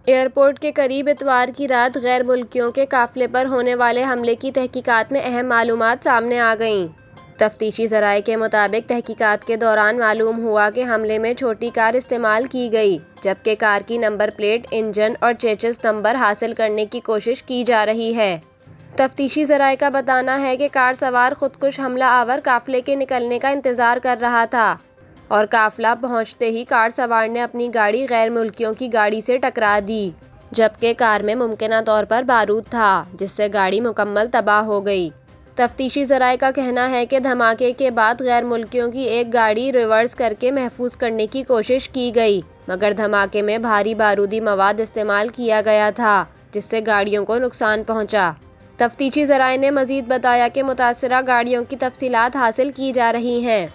Airport کے قریب اتوار کی رات غیر ملکیوں کے قافلے پر ہونے والے حملے کی تحقیقات میں اہم معلومات سامنے آ گئیں۔ تفتیشی ذرائع کے مطابق تحقیقات کے دوران معلوم ہوا کہ حملے میں چھوٹی کار استعمال کی گئی، جبکہ کار کی نمبر پلیٹ، انجن اور چیسس نمبر حاصل کرنے کی کوشش کی جا رہی ہے۔ تفتیشی ذرائع کا بتانا ہے کہ کار سوار خودکش حملہ آور قافلے کے نکلنے کا انتظار کر رہا تھا اور قافلہ پہنچتے ہی کار سوار نے اپنی گاڑی غیر ملکیوں کی گاڑی سے ٹکرا دی، جبکہ کار میں ممکنہ طور پر بارود تھا، جس سے گاڑی مکمل تباہ ہو گئی۔ تفتیشی ذرائع کا کہنا ہے کہ دھماکے کے بعد غیر ملکیوں کی ایک گاڑی ریورس کرکے محفوظ کرنے کی کوشش کی گئی، مگر دھماکے میں بھاری بارودی مواد استعمال کیا گیا تھا، جس سے گاڑیوں کو نقصان پہنچا۔ تفتیشی ذرائع نے مزید بتایا کہ متاثرہ گاڑیوں کی تفصیلات حاصل کی جا رہی ہیں۔